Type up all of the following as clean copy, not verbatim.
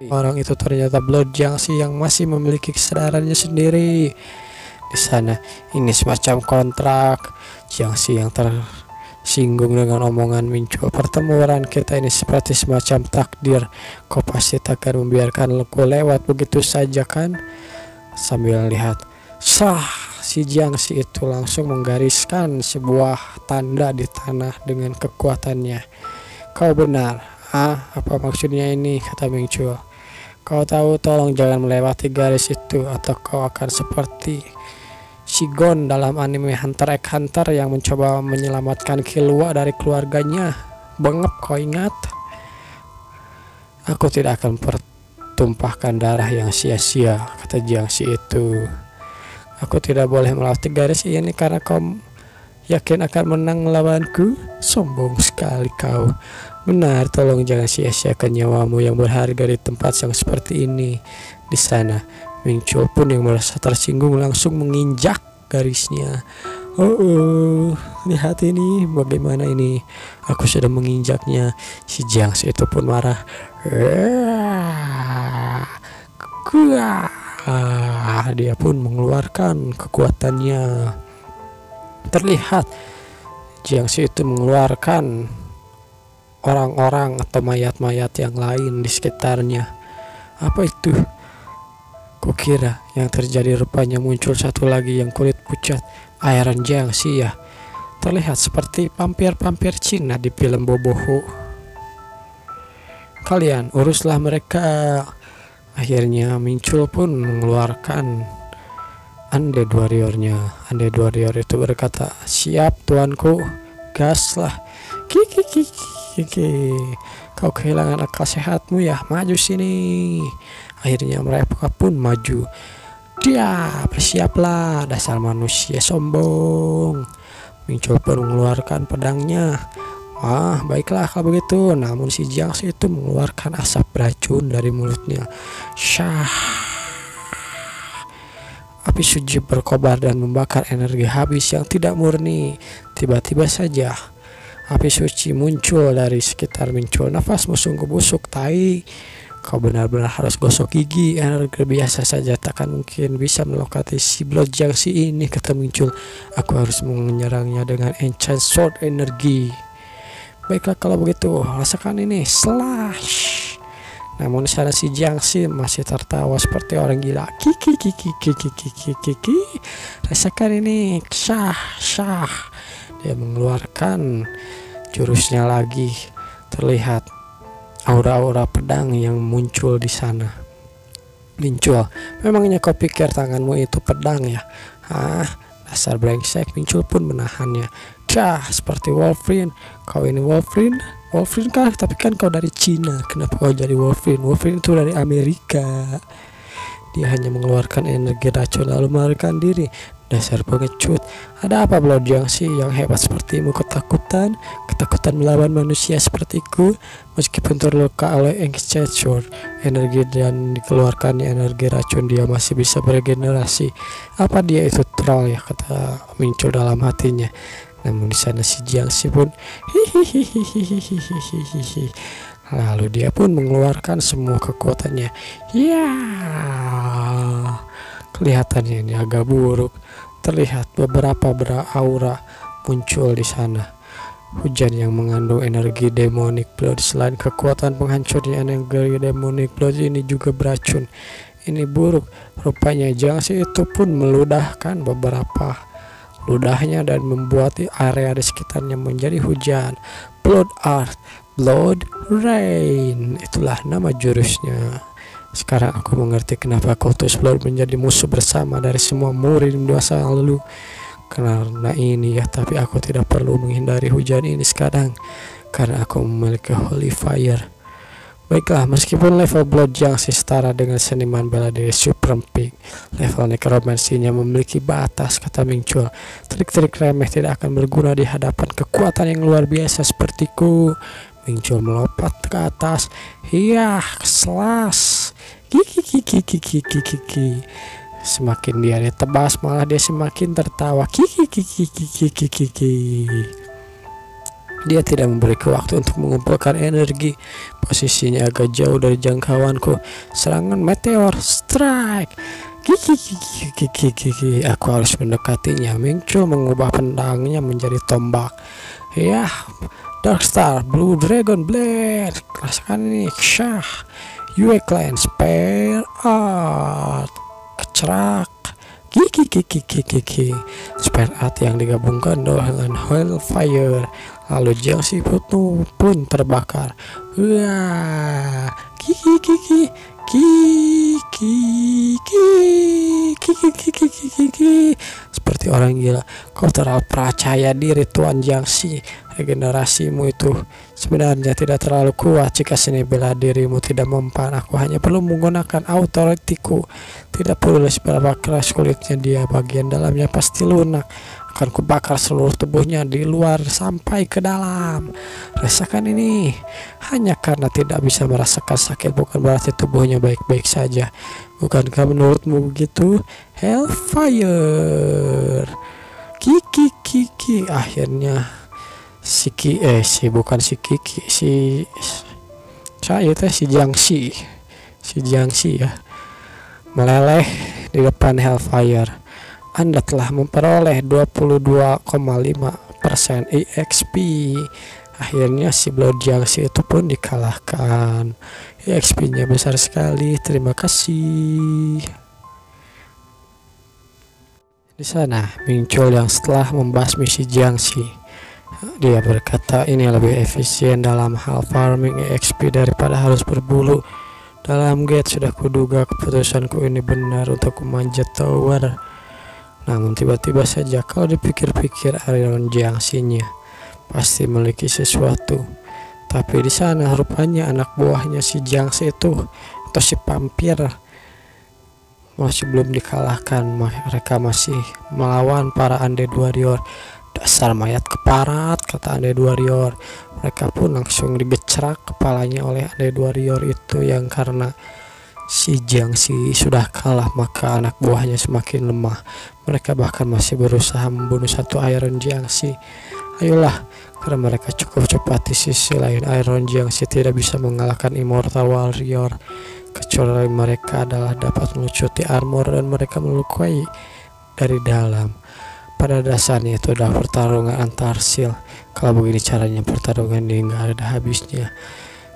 Orang itu ternyata Blood Jiangxi yang masih memiliki kesadarannya sendiri. Di sana ini semacam kontrak. Jiangxi yang tersinggung dengan omongan Mincuo. Pertemuan kita ini seperti semacam takdir. Kau pasti takkan membiarkan aku lewat begitu saja kan? Sambil lihat, si Jiangxi itu langsung menggariskan sebuah tanda di tanah dengan kekuatannya. Kau benar. Apa maksudnya ini? Kata Mincuo. Kau tahu, tolong jangan melewati garis itu atau kau akan seperti Shigon dalam anime Hunter x Hunter yang mencoba menyelamatkan Killua dari keluarganya. Bengep, kau ingat? Aku tidak akan pertumpahkan darah yang sia-sia, kata Jiangxi itu. Aku tidak boleh melewati garis ini karena kau yakin akan menang melawanku? Sombong sekali kau. Benar, tolong jangan sia-siakan nyawamu yang berharga di tempat yang seperti ini. Di sana, Mincuo pun yang merasa tersinggung langsung menginjak garisnya. Lihat ini, bagaimana ini? Aku sudah menginjaknya. Si Jiangxi itu pun marah. Dia pun mengeluarkan kekuatannya. Terlihat Jiangxi itu mengeluarkan orang-orang atau mayat-mayat yang lain di sekitarnya. Apa itu? Kukira yang terjadi rupanya muncul satu lagi yang kulit pucat. Iron Jiangxi ya. Terlihat seperti vampir-vampir Cina di film Boboho. Kalian uruslah mereka. Akhirnya Mincuo pun mengeluarkan Undead Warrior-nya. Undead Warrior itu berkata, siap tuanku, gaslah. Kau kehilangan akal sehatmu ya, maju sini. Akhirnya mereka pun maju. Dia bersiaplah, dasar manusia sombong. Mincuo pun mengeluarkan pedangnya. Baiklah kalau begitu. Namun si Jiangxi itu mengeluarkan asap beracun dari mulutnya. Api suci berkobar dan membakar energi habis yang tidak murni. Tiba-tiba saja api suci muncul dari sekitar Mincuo. Nafasmu sungguh busuk, tai. Kau benar-benar harus gosok gigi. Energi biasa saja takkan mungkin bisa melokati si Blood Jiangxi ini, kata Mincuo. Aku harus menyerangnya dengan Enchant Sword energi. Baiklah kalau begitu, rasakan ini, slash. Namun sana si Jiangxi masih tertawa seperti orang gila. Rasakan ini, syah. Dia mengeluarkan jurusnya lagi. Terlihat aura-aura pedang yang muncul di sana. Mincuo, memangnya kau pikir tanganmu itu pedang ya? Dasar brengsek. Mincuo pun menahannya. Seperti Wolverine. Kau ini Wolverine? Wolverine kah? Tapi kan kau dari Cina. Kenapa kau jadi Wolverine? Wolverine itu dari Amerika. Dia hanya mengeluarkan energi racun lalu melarikan diri. Dasar pengecut. Ada apa Blood Jiangxi yang hebat sepertimu? Ketakutan melawan manusia sepertiku. Meskipun terluka oleh Enchant Sword energi dan dikeluarkannya energi racun, dia masih bisa beregenerasi. Apa dia itu troll ya, kata Mincuo dalam hatinya. Namun di sana si Jiangxi pun lalu dia pun mengeluarkan semua kekuatannya. Kelihatannya ini agak buruk. Terlihat beberapa aura muncul di sana. Hujan yang mengandung energi demonic blood. Selain kekuatan penghancurnya, energi demonic blood ini juga beracun. Ini buruk. Rupanya Jiangxi itu pun meludahkan beberapa ludahnya dan membuat area di sekitarnya menjadi hujan. Blood Earth, Blood Rain, itulah nama jurusnya. Sekarang aku mengerti kenapa Cultus Blood menjadi musuh bersama dari semua murid di masa lalu. Karena ini ya, tapi aku tidak perlu menghindari hujan ini sekarang karena aku memiliki Holy Fire. Baiklah, meskipun level Blood Jiangxi setara dengan seniman bela diri Supreme Pig, level nekromansinya memiliki batas, kata Mincuo. Trik-trik remeh tidak akan berguna di hadapan kekuatan yang luar biasa sepertiku. Mincuo melompat ke atas. Slash. Semakin dia ditebas, malah dia semakin tertawa. Dia tidak memberiku waktu untuk mengumpulkan energi. Posisinya agak jauh dari jangkauanku. Serangan meteor strike. Kiki. Aku harus mendekatinya. Muncul mengubah pedangnya menjadi tombak. Ya, Dark Star, Blue Dragon Blade. Rasakan ini. Syah. Yue Clan Spare Art. Kecerak. Kiki. Spare Art yang digabungkan dengan Hellfire. Lalu Jiangxi pun terbakar. Wah. Kiki. Seperti orang gila. Kau terlalu percaya diri, Tuan Jiangxi. Regenerasimu itu sebenarnya tidak terlalu kuat. Jika seni bela dirimu tidak mempan, aku hanya perlu menggunakan autoritiku. Tidak perlu seberapa keras kulitnya, dia bagian dalamnya pasti lunak. Akan kubakar seluruh tubuhnya di luar sampai ke dalam. Rasakan ini. Hanya karena tidak bisa merasakan sakit bukan berarti tubuhnya baik-baik saja. Bukankah menurutmu begitu? Hellfire. Kiki. Akhirnya si Jiangxi ya meleleh di depan Hellfire. Anda telah memperoleh 22,5% EXP. Akhirnya si Blood Jiangxi itu pun dikalahkan. EXP-nya besar sekali. Terima kasih. Di sana muncul yang setelah membasmi si Jiangxi. Dia berkata ini lebih efisien dalam hal farming EXP daripada harus berburu. Dalam gate sudah kuduga keputusanku ini benar untuk memanjat tower. Namun tiba-tiba saja kalau dipikir-pikir Iron Jiangxi-nya pasti memiliki sesuatu. Tapi di sana rupanya anak buahnya si Jiangxi itu atau si vampir masih belum dikalahkan. Mereka masih melawan para Undead Warrior. Dasar mayat keparat, kata Undead Warrior. Mereka pun langsung digecerak kepalanya oleh Undead Warrior itu, yang karena si Jiangxi sudah kalah maka anak buahnya semakin lemah. Mereka bahkan masih berusaha membunuh satu Iron Jiangxi. Ayolah, karena mereka cukup cepat. Di sisi lain Iron Jiangxi tidak bisa mengalahkan Immortal Warrior kecuali mereka adalah dapat melucuti armor dan mereka melukai dari dalam. Pada dasarnya itu adalah pertarungan antar sil. Kalau begini caranya pertarungan ini nggak ada habisnya.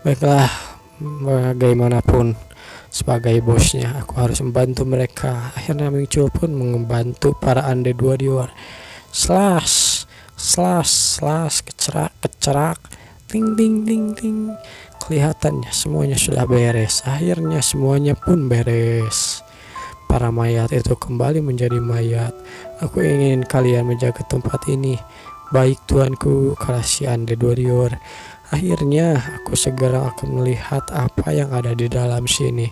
Baiklah, bagaimanapun sebagai bosnya aku harus membantu mereka. Akhirnya muncul pun membantu para Undead Warrior. Slash, kecerak, ting. Kelihatannya semuanya sudah beres. Akhirnya semuanya pun beres. Para mayat itu kembali menjadi mayat. Aku ingin kalian menjaga tempat ini. Baik tuanku, kata si Undead Warrior. Akhirnya aku segera akan melihat apa yang ada di dalam sini.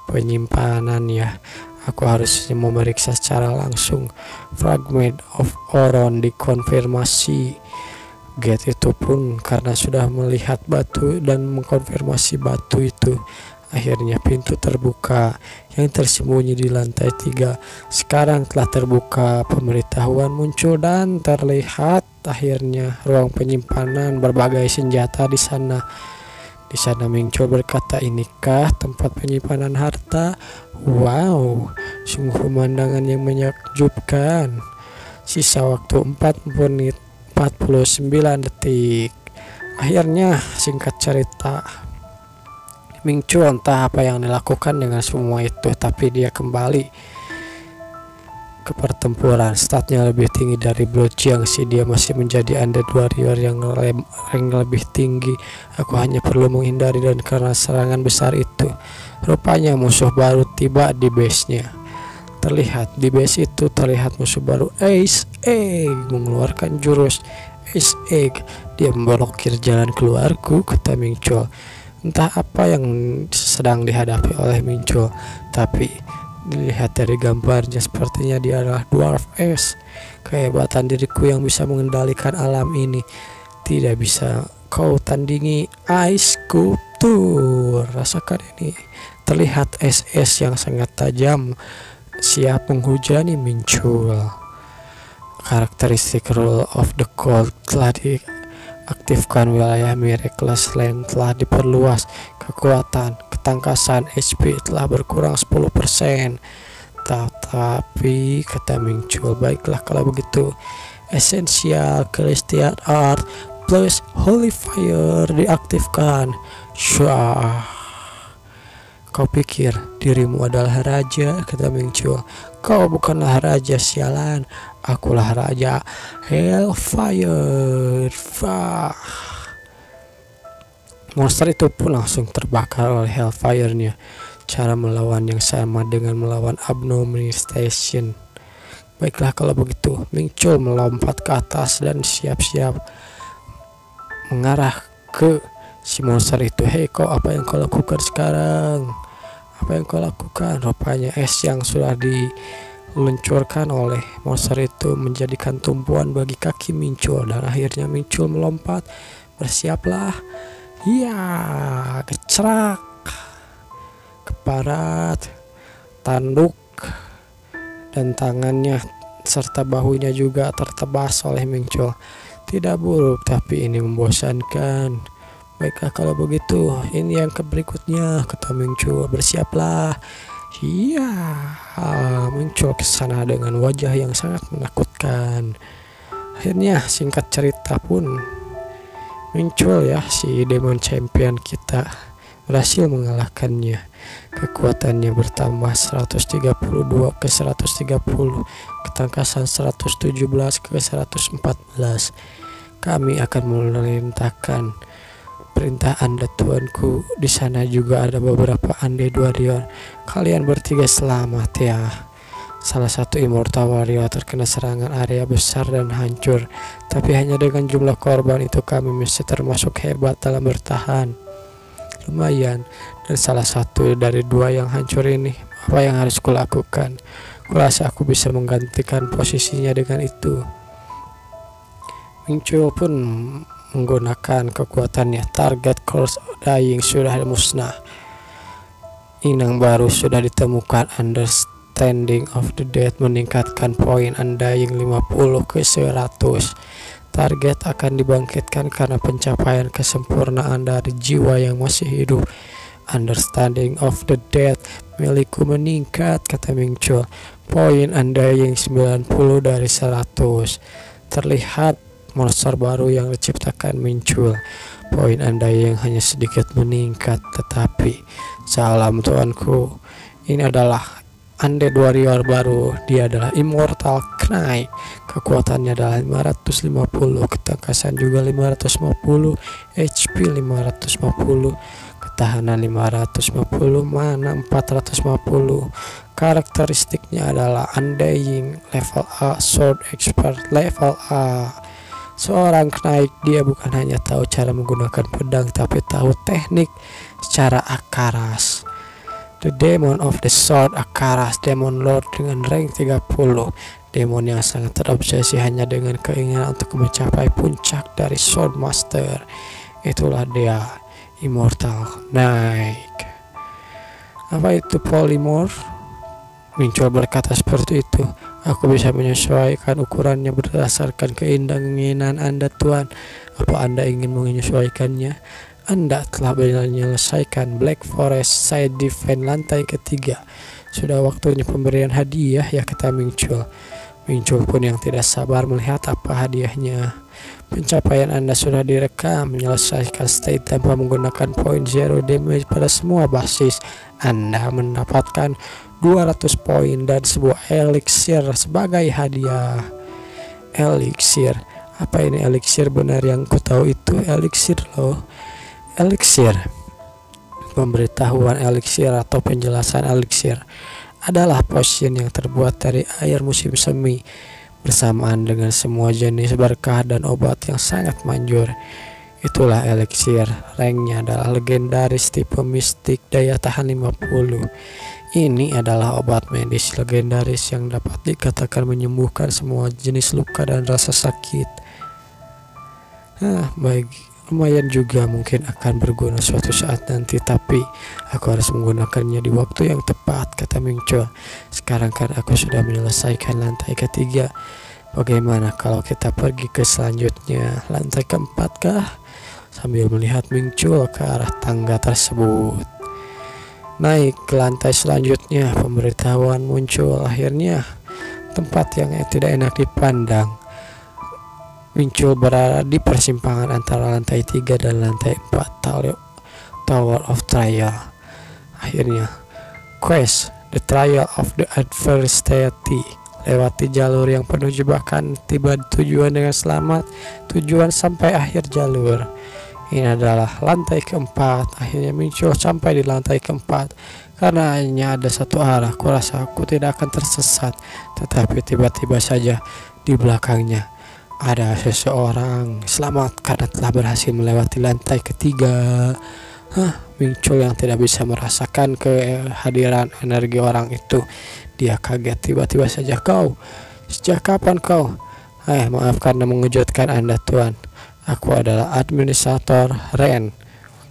Penyimpanan ya. Aku harus memeriksa secara langsung. Fragment of Oron dikonfirmasi. Gate itu pun karena sudah melihat batu dan mengkonfirmasi batu itu. Akhirnya pintu terbuka yang tersembunyi di lantai 3 sekarang telah terbuka. Pemberitahuan muncul dan terlihat akhirnya ruang penyimpanan berbagai senjata di sana. Di sana muncul berkata, inikah tempat penyimpanan harta? Wow, sungguh pemandangan yang menakjubkan. Sisa waktu 4 menit 49 detik. Akhirnya singkat cerita muncul entah apa yang dilakukan dengan semua itu, tapi dia kembali ke pertempuran. Statnya lebih tinggi dari Blood Jiangxi. Dia masih menjadi Undead Warrior yang lebih tinggi. Aku hanya perlu menghindari dan karena serangan besar itu. Rupanya musuh baru tiba di base-nya. Terlihat di base itu terlihat musuh baru, Ace Egg, mengeluarkan jurus Ace Egg. Dia memblokir jalan keluarku, kata Mingchul. Entah apa yang sedang dihadapi oleh Mingchul, tapi dilihat dari gambarnya sepertinya dia adalah Dwarf Ace. Kehebatan diriku yang bisa mengendalikan alam ini tidak bisa kau tandingi. Ice Sculpture, rasakan ini. Terlihat SS yang sangat tajam siap menghujani Mingchul. Karakteristik Rule of the Cold telah Aktifkan wilayah Miraculous Land telah diperluas. Kekuatan ketangkasan HP telah berkurang 10%. Tapi kata Mingchul, baiklah kalau begitu. Essential Celestial Art plus Holy Fire diaktifkan. Syah. Kau pikir dirimu adalah raja, kata Mingchul. Kau bukanlah raja, sialan. Akulah raja Hellfire. Monster itu pun langsung terbakar oleh Hellfire-nya. Cara melawan yang sama dengan melawan Abomination. Baiklah kalau begitu. Mingchul melompat ke atas dan siap-siap mengarah ke si monster itu. Hei kau, apa yang kau lakukan sekarang? Apa yang kau lakukan? Rupanya es yang sudah diluncurkan oleh monster itu menjadikan tumpuan bagi kaki Mingchul. Dan akhirnya Mingchul melompat. Bersiaplah. Ya, kecerak, keparat, tanduk, dan tangannya serta bahunya juga tertebas oleh Mingchul. Tidak buruk, tapi ini membosankan. Baiklah kalau begitu, ini yang berikutnya, kata Mingchul. Bersiaplah. Iya, Mingchul ke sana dengan wajah yang sangat menakutkan. Akhirnya singkat cerita pun Mingchul, ya, si Demon Champion kita, berhasil mengalahkannya. Kekuatannya bertambah 132 ke 130, ketangkasan 117 ke 114. Kami akan memerintahkan perintah Anda, tuanku. Di sana juga ada beberapa Undead Warrior. Kalian bertiga selamat, ya. Salah satu Immortal Warrior terkena serangan area besar dan hancur. Tapi hanya dengan jumlah korban itu kami masih termasuk hebat dalam bertahan. Lumayan. Dan salah satu dari dua yang hancur ini, apa yang harus kulakukan? Kurasa aku bisa menggantikan posisinya dengan itu. Mingchul pun menggunakan kekuatannya. Target Curse Dying sudah musnah. Inang baru sudah ditemukan. Understanding of the Dead meningkatkan poin Undying 50 ke 100. Target akan dibangkitkan karena pencapaian kesempurnaan dari jiwa yang masih hidup. Understanding of the Dead milikku meningkat, kata Mingchul. Poin Undying 90 dari 100. Terlihat monster baru yang diciptakan Mingchul. Poin Undying hanya sedikit meningkat, tetapi salam tuanku, ini adalah Undead Warrior baru. Dia adalah Immortal Knight. Kekuatannya adalah 550, ketangkasan juga 550, HP 550, ketahanan 550, mana 450. Karakteristiknya adalah Undying level A, Sword Expert level A. Seorang knight, dia bukan hanya tahu cara menggunakan pedang, tapi tahu teknik secara Akaras. The Demon of the Sword Akaras, Demon Lord dengan rank 30. Demon yang sangat terobsesi hanya dengan keinginan untuk mencapai puncak dari Sword Master. Itulah dia, Immortal Knight. Apa itu polymorph? Mingchul berkata seperti itu. Aku bisa menyesuaikan ukurannya berdasarkan keinginan Anda, Tuan. Apa Anda ingin menyesuaikannya? Anda telah menyelesaikan Black Forest Side Defense lantai ketiga. Sudah waktunya pemberian hadiah, ya, kata Mingchul. Mingchul pun yang tidak sabar melihat apa hadiahnya. Pencapaian Anda sudah direkam. Menyelesaikan stage tanpa menggunakan poin zero damage pada semua basis. Anda mendapatkan 200 poin dan sebuah elixir sebagai hadiah. Elixir, apa ini elixir? Benar yang ku tahu itu elixir loh. Elixir, pemberitahuan elixir atau penjelasan elixir adalah potion yang terbuat dari air musim semi bersamaan dengan semua jenis berkah dan obat yang sangat manjur. Itulah elixir. Ranknya adalah legendaris tipe mistik, daya tahan 50. Ini adalah obat medis legendaris yang dapat dikatakan menyembuhkan semua jenis luka dan rasa sakit. Baik, lumayan juga, mungkin akan berguna suatu saat nanti, tapi aku harus menggunakannya di waktu yang tepat, kata Mingchul. Sekarang kan aku sudah menyelesaikan lantai ketiga. Bagaimana kalau kita pergi ke selanjutnya, lantai keempat kah? Sambil melihat Ming-Chul ke arah tangga tersebut. Naik ke lantai selanjutnya, pemberitahuan muncul. Akhirnya tempat yang tidak enak dipandang. Ming-Chul berada di persimpangan antara lantai 3 dan lantai 4 Tower of Trial. Akhirnya quest the trial of the adversity. Lewati jalur yang penuh jebakan, tiba tujuan dengan selamat, tujuan sampai akhir jalur. Ini adalah lantai keempat. Akhirnya Ming-Chul sampai di lantai keempat. Karena hanya ada satu arah, kurasa aku tidak akan tersesat. Tetapi tiba-tiba saja di belakangnya ada seseorang. Selamat karena telah berhasil melewati lantai ketiga. Ming-Chul yang tidak bisa merasakan kehadiran energi orang itu. Dia kaget, tiba-tiba saja, "Kau, sejak kapan kau?" Maaf karena mengejutkan Anda, Tuan. Aku adalah administrator Ren.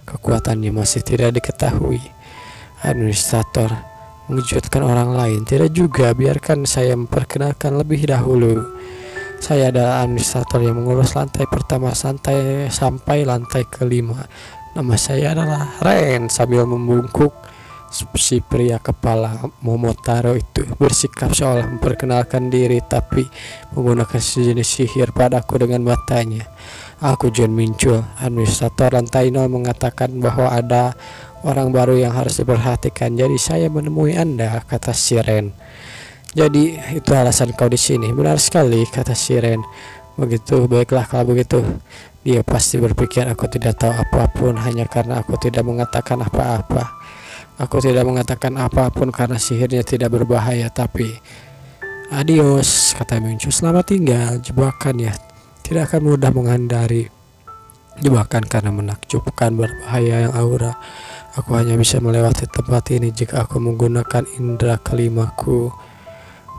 Kekuatannya masih tidak diketahui. Administrator mengejutkan orang lain. Tidak juga, biarkan saya memperkenalkan lebih dahulu. Saya adalah administrator yang mengurus lantai pertama sampai lantai kelima. Nama saya adalah Ren. Sambil membungkuk, si pria kepala Momotaro itu bersikap seolah memperkenalkan diri, tapi menggunakan sejenis sihir padaku dengan matanya. Aku John Ming-Chul, administrator lantai 0, mengatakan bahwa ada orang baru yang harus diperhatikan. Jadi saya menemui Anda, kata si Ren. Jadi itu alasan kau di sini. Benar sekali, kata si Ren. Begitu, baiklah kalau begitu. Dia pasti berpikir aku tidak tahu apapun hanya karena aku tidak mengatakan apa-apa. Aku tidak mengatakan apapun karena sihirnya tidak berbahaya, tapi adios, kata Ming-Chul. Selamat tinggal. Jebakan ya tidak akan mudah menghindari. Jebakan karena menakjubkan, berbahaya yang aura. Aku hanya bisa melewati tempat ini jika aku menggunakan indera kelimaku.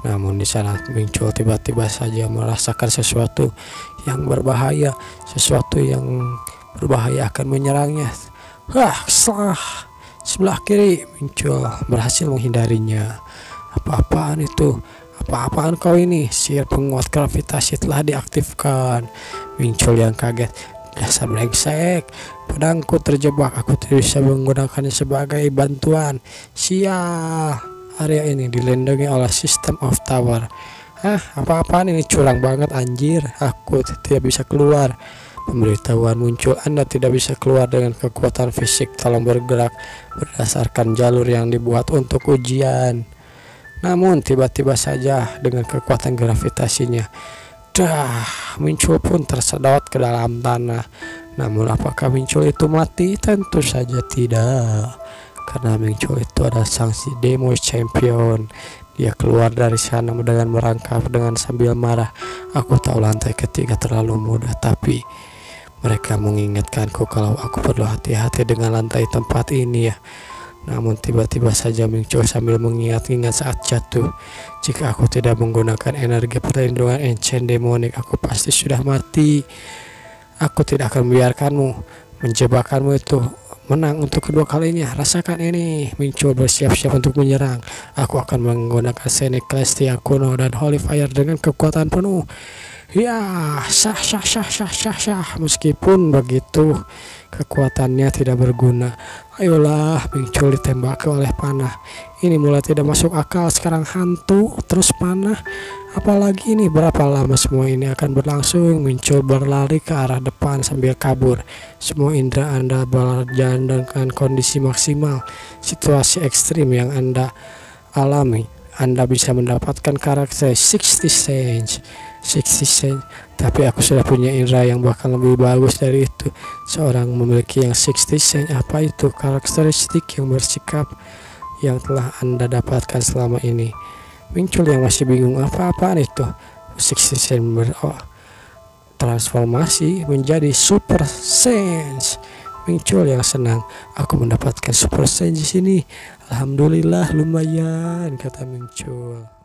Namun di sana Ming-Chul tiba-tiba saja merasakan sesuatu yang berbahaya. Sesuatu yang berbahaya akan menyerangnya. Sebelah kiri. Ming-Chul berhasil menghindarinya. Apa-apaan itu? Apa-apaan kau ini? Sihir penguat gravitasi telah diaktifkan. Ming-Chul yang kaget. Dasar brengsek, pedangku terjebak. Aku tidak bisa menggunakannya sebagai bantuan. Sial. Area ini dilindungi oleh sistem of tower. Apa-apaan ini? Curang banget anjir. Aku tidak bisa keluar. Pemberitahuan muncul. Anda tidak bisa keluar dengan kekuatan fisik. Tolong bergerak berdasarkan jalur yang dibuat untuk ujian. Namun tiba-tiba saja dengan kekuatan gravitasinya, Ming-Chul pun tersedot ke dalam tanah. Namun apakah Ming-Chul itu mati? Tentu saja tidak. Karena Ming-Chul itu adalah sang si demo champion. Dia keluar dari sana dengan merangkap dengan sambil marah. Aku tahu lantai ketiga terlalu mudah, tapi mereka mengingatkanku kalau aku perlu hati-hati dengan lantai tempat ini ya. Namun tiba-tiba saja Ming-Chul sambil mengingat-ingat saat jatuh. Jika aku tidak menggunakan energi perlindungan ancient demonic, aku pasti sudah mati. Aku tidak akan membiarkanmu menjebakanmu itu menang untuk kedua kalinya. Rasakan ini. Ming-Chul bersiap-siap untuk menyerang. Aku akan menggunakan Scenic Celestial kuno dan Holy Fire dengan kekuatan penuh. Syah. Meskipun begitu, kekuatannya tidak berguna. Ayolah, Ming-Chul ditembaki oleh panah. Ini mulai tidak masuk akal. Sekarang hantu, terus panah. Apalagi ini, berapa lama semua ini akan berlangsung? Ming-Chul berlari ke arah depan sambil kabur. Semua indera Anda berjalan dengan kondisi maksimal. Situasi ekstrim yang Anda alami, Anda bisa mendapatkan karakter 60 Sense. Tapi aku sudah punya indera yang bahkan lebih bagus dari itu. Seorang memiliki yang 60 Sense. Apa itu? Karakteristik yang bersikap yang telah Anda dapatkan selama ini. Ming-Chul yang masih bingung apa-apaan itu. 60 Sense transformasi menjadi Super Sense. Ming-Chul yang senang. Aku mendapatkan Super Sense di sini. Alhamdulillah lumayan, kata Ming-Chul.